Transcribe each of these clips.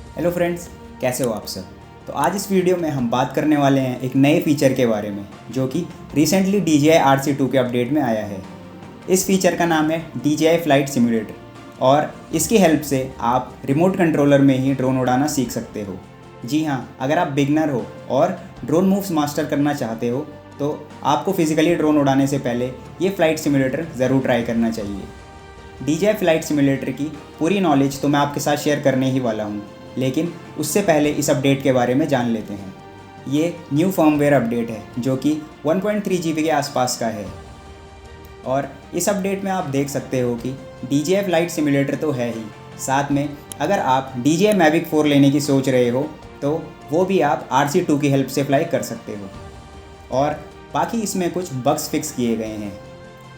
Hello friends, कैसे हो आप सब। तो आज इस वीडियो में हम बात करने वाले हैं एक नए फीचर के बारे में जो कि रिसेंटली DJI RC2 के अपडेट में आया है। इस फीचर का नाम है DJI फ्लाइट सिमुलेटर और इसकी हेल्प से आप रिमोट कंट्रोलर में ही ड्रोन उड़ाना सीख सकते हो। जी हाँ, अगर आप बिगनर हो और ड्रोन मूव्स मास्टर करना चाहते हो तो आपको फिज़िकली ड्रोन उड़ाने से पहले ये फ्लाइट सिमुलेटर ज़रूर ट्राई करना चाहिए। DJI फ्लाइट सिमुलेटर की पूरी नॉलेज तो मैं आपके साथ शेयर करने ही वाला हूँ, लेकिन उससे पहले इस अपडेट के बारे में जान लेते हैं। ये न्यू फर्मवेयर अपडेट है जो कि 1.3 GB के आसपास का है और इस अपडेट में आप देख सकते हो कि DJI फ्लाइट सिमुलेटर तो है ही, साथ में अगर आप DJI Mavic 4 लेने की सोच रहे हो तो वो भी आप RC2 की हेल्प से फ्लाई कर सकते हो और बाकी इसमें कुछ बग्स फिक्स किए गए हैं।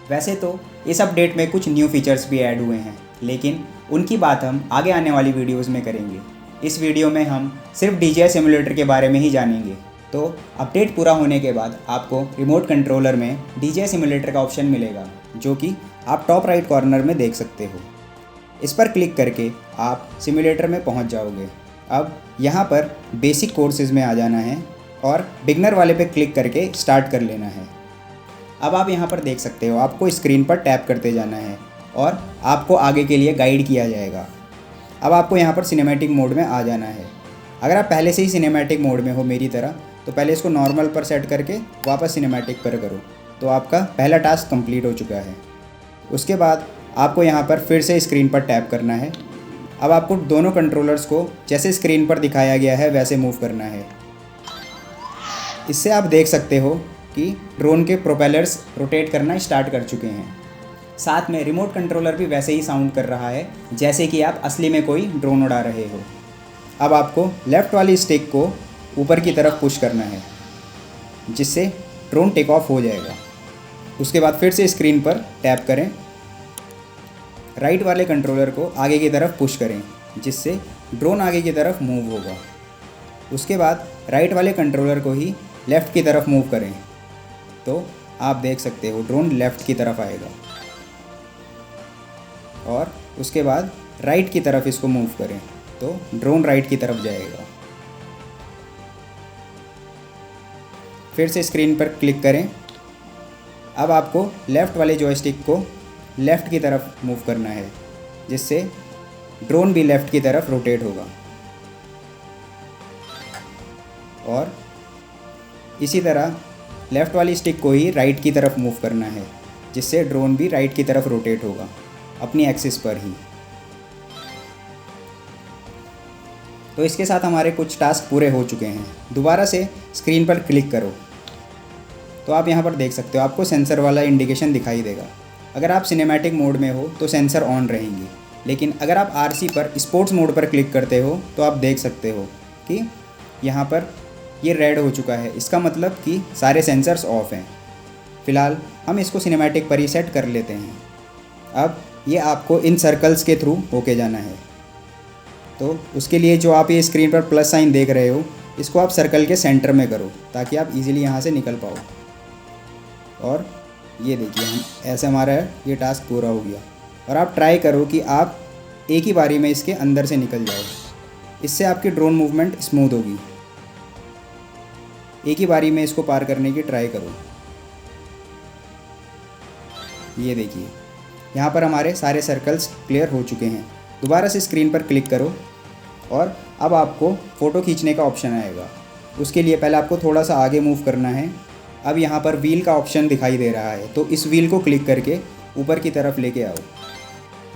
वैसे तो इस अपडेट में कुछ न्यू फीचर्स भी ऐड हुए हैं, लेकिन उनकी बात हम आगे आने वाली वीडियोस में करेंगे। इस वीडियो में हम सिर्फ DJI सिमुलेटर के बारे में ही जानेंगे। तो अपडेट पूरा होने के बाद आपको रिमोट कंट्रोलर में DJI सिमुलेटर का ऑप्शन मिलेगा जो कि आप टॉप राइट कॉर्नर में देख सकते हो। इस पर क्लिक करके आप सिमुलेटर में पहुंच जाओगे। अब यहाँ पर बेसिक कोर्सेज़ में आ जाना है और बिगनर वाले पे क्लिक करके स्टार्ट कर लेना है। अब आप यहाँ पर देख सकते हो, आपको स्क्रीन पर टैप करते जाना है और आपको आगे के लिए गाइड किया जाएगा। अब आपको यहाँ पर सिनेमैटिक मोड में आ जाना है। अगर आप पहले से ही सिनेमैटिक मोड में हो मेरी तरह तो पहले इसको नॉर्मल पर सेट करके वापस सिनेमैटिक पर करो, तो आपका पहला टास्क कंप्लीट हो चुका है। उसके बाद आपको यहाँ पर फिर से स्क्रीन पर टैप करना है। अब आपको दोनों कंट्रोलर्स को जैसे स्क्रीन पर दिखाया गया है वैसे मूव करना है। इससे आप देख सकते हो कि ड्रोन के प्रोपेलर्स रोटेट करना स्टार्ट कर चुके हैं। साथ में रिमोट कंट्रोलर भी वैसे ही साउंड कर रहा है जैसे कि आप असली में कोई ड्रोन उड़ा रहे हो। अब आपको लेफ़्ट वाली स्टिक को ऊपर की तरफ पुश करना है जिससे ड्रोन टेक ऑफ हो जाएगा। उसके बाद फिर से स्क्रीन पर टैप करें, राइट वाले कंट्रोलर को आगे की तरफ पुश करें जिससे ड्रोन आगे की तरफ मूव होगा। उसके बाद राइट वाले कंट्रोलर को ही लेफ़्ट की तरफ मूव करें तो आप देख सकते हो ड्रोन लेफ़्ट की तरफ आएगा और उसके बाद राइट की तरफ इसको मूव करें तो ड्रोन राइट की तरफ जाएगा। फिर से स्क्रीन पर क्लिक करें। अब आपको लेफ़्ट वाले जॉयस्टिक को लेफ़्ट की तरफ मूव करना है जिससे ड्रोन भी लेफ़्ट की तरफ रोटेट होगा और इसी तरह लेफ़्ट वाली स्टिक को ही राइट की तरफ मूव करना है जिससे ड्रोन भी राइट की तरफ रोटेट होगा अपनी एक्सिस पर ही। तो इसके साथ हमारे कुछ टास्क पूरे हो चुके हैं। दोबारा से स्क्रीन पर क्लिक करो तो आप यहाँ पर देख सकते हो, आपको सेंसर वाला इंडिकेशन दिखाई देगा। अगर आप सिनेमैटिक मोड में हो तो सेंसर ऑन रहेंगे, लेकिन अगर आप RC पर स्पोर्ट्स मोड पर क्लिक करते हो तो आप देख सकते हो कि यहाँ पर ये रेड हो चुका है। इसका मतलब कि सारे सेंसर्स ऑफ हैं। फ़िलहाल हम इसको सिनेमैटिक पर ही सेट कर लेते हैं। अब ये आपको इन सर्कल्स के थ्रू होके जाना है, तो उसके लिए जो आप ये स्क्रीन पर प्लस साइन देख रहे हो इसको आप सर्कल के सेंटर में करो ताकि आप इजीली यहाँ से निकल पाओ। और ये देखिए, हम ऐसे हमारा ये टास्क पूरा हो गया। और आप ट्राई करो कि आप एक ही बारी में इसके अंदर से निकल जाओ, इससे आपकी ड्रोन मूवमेंट स्मूथ होगी। एक ही बारी में इसको पार करने की ट्राई करो। ये देखिए, यहाँ पर हमारे सारे सर्कल्स क्लियर हो चुके हैं। दोबारा से स्क्रीन पर क्लिक करो और अब आपको फ़ोटो खींचने का ऑप्शन आएगा। उसके लिए पहले आपको थोड़ा सा आगे मूव करना है। अब यहाँ पर व्हील का ऑप्शन दिखाई दे रहा है तो इस व्हील को क्लिक करके ऊपर की तरफ लेके आओ।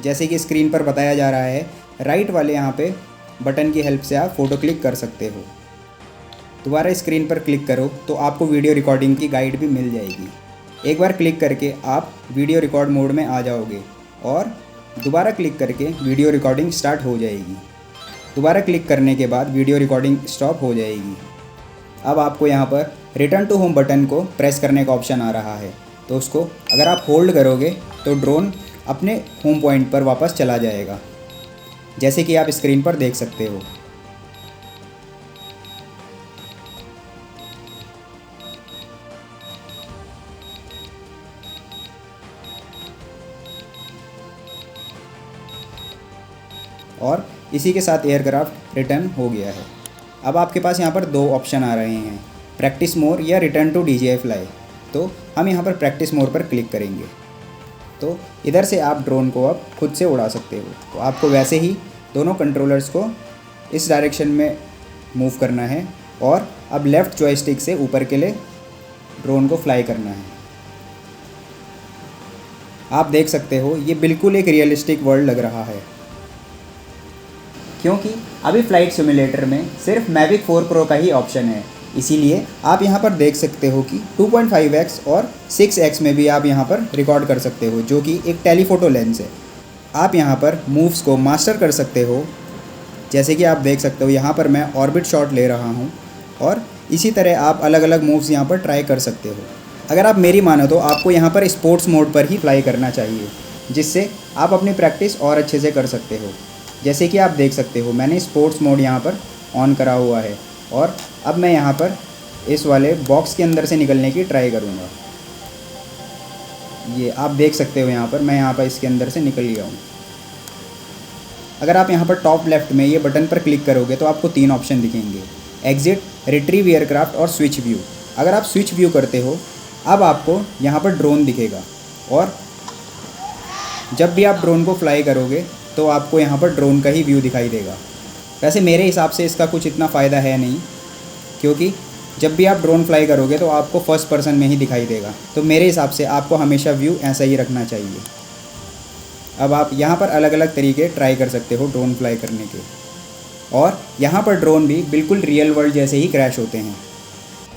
जैसे कि स्क्रीन पर बताया जा रहा है, राइट वाले यहाँ पे बटन की हेल्प से आप फ़ोटो क्लिक कर सकते हो। दोबारा स्क्रीन पर क्लिक करो तो आपको वीडियो रिकॉर्डिंग की गाइड भी मिल जाएगी। एक बार क्लिक करके आप वीडियो रिकॉर्ड मोड में आ जाओगे और दोबारा क्लिक करके वीडियो रिकॉर्डिंग स्टार्ट हो जाएगी। दोबारा क्लिक करने के बाद वीडियो रिकॉर्डिंग स्टॉप हो जाएगी। अब आपको यहाँ पर रिटर्न टू होम बटन को प्रेस करने का ऑप्शन आ रहा है, तो उसको अगर आप होल्ड करोगे तो ड्रोन अपने होम पॉइंट पर वापस चला जाएगा, जैसे कि आप स्क्रीन पर देख सकते हो। और इसी के साथ एयरक्राफ्ट रिटर्न हो गया है। अब आपके पास यहाँ पर दो ऑप्शन आ रहे हैं, प्रैक्टिस मोड या रिटर्न टू DJI फ्लाई। तो हम यहाँ पर प्रैक्टिस मोड पर क्लिक करेंगे। तो इधर से आप ड्रोन को अब खुद से उड़ा सकते हो। तो आपको वैसे ही दोनों कंट्रोलर्स को इस डायरेक्शन में मूव करना है और अब लेफ़्ट जॉयस्टिक से ऊपर के लिए ड्रोन को फ्लाई करना है। आप देख सकते हो ये बिल्कुल एक रियलिस्टिक वर्ल्ड लग रहा है, क्योंकि अभी फ़्लाइट सिमुलेटर में सिर्फ मैविक 4 प्रो का ही ऑप्शन है। इसीलिए आप यहाँ पर देख सकते हो कि 2.5x और 6x में भी आप यहाँ पर रिकॉर्ड कर सकते हो, जो कि एक टेलीफोटो लेंस है। आप यहाँ पर मूव्स को मास्टर कर सकते हो, जैसे कि आप देख सकते हो यहाँ पर मैं ऑर्बिट शॉट ले रहा हूँ और इसी तरह आप अलग अलग मूव्स यहाँ पर ट्राई कर सकते हो। अगर आप मेरी मानो तो आपको यहाँ पर स्पोर्ट्स मोड पर ही फ्लाई करना चाहिए, जिससे आप अपनी प्रैक्टिस और अच्छे से कर सकते हो। जैसे कि आप देख सकते हो मैंने स्पोर्ट्स मोड यहाँ पर ऑन करा हुआ है और अब मैं यहाँ पर इस वाले बॉक्स के अंदर से निकलने की ट्राई करूँगा। ये आप देख सकते हो यहाँ पर मैं यहाँ पर इसके अंदर से निकल गया हूँ। अगर आप यहाँ पर टॉप लेफ़्ट में ये बटन पर क्लिक करोगे तो आपको 3 ऑप्शन दिखेंगे, एग्जिट, रिट्रीव एयरक्राफ्ट और स्विच व्यू। अगर आप स्विच व्यू करते हो अब आपको यहाँ पर ड्रोन दिखेगा और जब भी आप ड्रोन को फ्लाई करोगे तो आपको यहाँ पर ड्रोन का ही व्यू दिखाई देगा। वैसे मेरे हिसाब से इसका कुछ इतना फ़ायदा है नहीं, क्योंकि जब भी आप ड्रोन फ्लाई करोगे तो आपको फर्स्ट पर्सन में ही दिखाई देगा। तो मेरे हिसाब से आपको हमेशा व्यू ऐसा ही रखना चाहिए। अब आप यहाँ पर अलग अलग तरीके ट्राई कर सकते हो ड्रोन फ्लाई करने के, और यहाँ पर ड्रोन भी बिल्कुल रियल वर्ल्ड जैसे ही क्रैश होते हैं।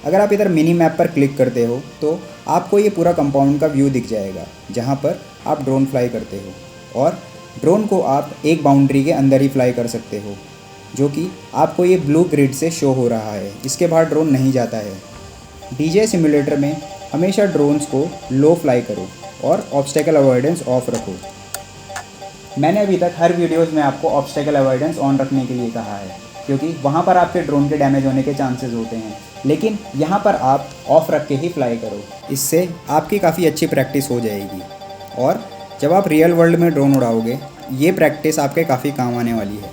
अगर आप इधर मिनी मैप पर क्लिक करते हो तो आपको ये पूरा कंपाउंड का व्यू दिख जाएगा जहाँ पर आप ड्रोन फ्लाई करते हो, और ड्रोन को आप एक बाउंड्री के अंदर ही फ्लाई कर सकते हो, जो कि आपको ये ब्लू ग्रिड से शो हो रहा है। इसके बाहर ड्रोन नहीं जाता है। DJI सिमुलेटर में हमेशा ड्रोन्स को लो फ्लाई करो और ऑब्स्टेकल अवॉइडेंस ऑफ रखो। मैंने अभी तक हर वीडियोज़ में आपको ऑब्स्टेकल अवॉइडेंस ऑन रखने के लिए कहा है, क्योंकि वहाँ पर आपके ड्रोन के डैमेज होने के चांसेस होते हैं, लेकिन यहाँ पर आप ऑफ रख के ही फ्लाई करो। इससे आपकी काफ़ी अच्छी प्रैक्टिस हो जाएगी और जब आप रियल वर्ल्ड में ड्रोन उड़ाओगे ये प्रैक्टिस आपके काफ़ी काम आने वाली है।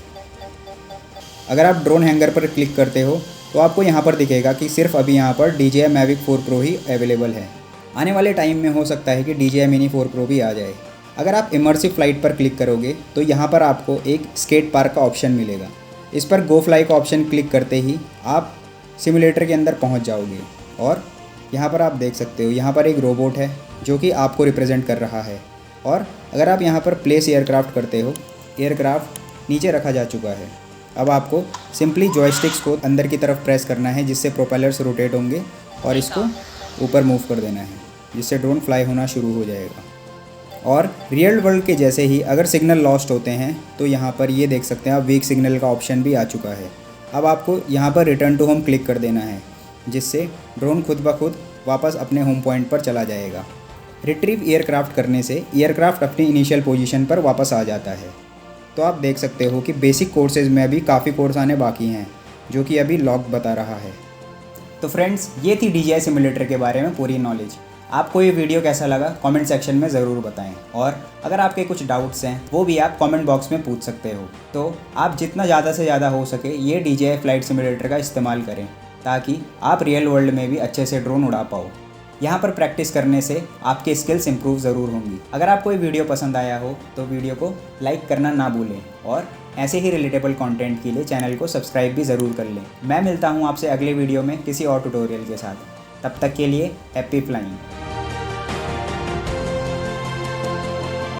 अगर आप ड्रोन हैंगर पर क्लिक करते हो तो आपको यहाँ पर दिखेगा कि सिर्फ अभी यहाँ पर DJI Mavic 4 Pro ही अवेलेबल है। आने वाले टाइम में हो सकता है कि DJI Mini 4 Pro भी आ जाए। अगर आप इमर्सिव फ्लाइट पर क्लिक करोगे तो यहाँ पर आपको एक स्केट पार्क का ऑप्शन मिलेगा। इस पर गो फ्लाई का ऑप्शन क्लिक करते ही आप सिमुलेटर के अंदर पहुँच जाओगे, और यहाँ पर आप देख सकते हो यहाँ पर एक रोबोट है जो कि आपको रिप्रेजेंट कर रहा है। और अगर आप यहाँ पर प्लेस एयरक्राफ्ट करते हो, एयरक्राफ्ट नीचे रखा जा चुका है। अब आपको सिंपली जॉयस्टिक्स को अंदर की तरफ प्रेस करना है, जिससे प्रोपेलर्स रोटेट होंगे, और इसको ऊपर मूव कर देना है, जिससे ड्रोन फ्लाई होना शुरू हो जाएगा। और रियल वर्ल्ड के जैसे ही अगर सिग्नल लॉस्ट होते हैं तो यहाँ पर ये देख सकते हैं आप वीक सिग्नल का ऑप्शन भी आ चुका है। अब आपको यहाँ पर रिटर्न टू होम क्लिक कर देना है, जिससे ड्रोन खुद ब खुद वापस अपने होम पॉइंट पर चला जाएगा। रिट्रीव एयरक्राफ्ट करने से एयरक्राफ्ट अपनी इनिशियल पोजीशन पर वापस आ जाता है। तो आप देख सकते हो कि बेसिक कोर्सेज में अभी काफ़ी कोर्स आने बाकी हैं, जो कि अभी लॉक बता रहा है। तो फ्रेंड्स, ये थी DJI सिमुलेटर के बारे में पूरी नॉलेज। आपको ये वीडियो कैसा लगा कमेंट सेक्शन में ज़रूर बताएं, और अगर आपके कुछ डाउट्स हैं वो भी आप कमेंट बॉक्स में पूछ सकते हो। तो आप जितना ज़्यादा से ज़्यादा हो सके ये DJI फ्लाइट सिमुलेटर का इस्तेमाल करें, ताकि आप रियल वर्ल्ड में भी अच्छे से ड्रोन उड़ा पाओ। यहाँ पर प्रैक्टिस करने से आपके स्किल्स इंप्रूव ज़रूर होंगी। अगर आपको ये वीडियो पसंद आया हो तो वीडियो को लाइक करना ना भूलें, और ऐसे ही रिलेटेबल कंटेंट के लिए चैनल को सब्सक्राइब भी ज़रूर कर लें। मैं मिलता हूँ आपसे अगले वीडियो में किसी और ट्यूटोरियल के साथ। तब तक के लिए हैप्पी फ्लाइंग।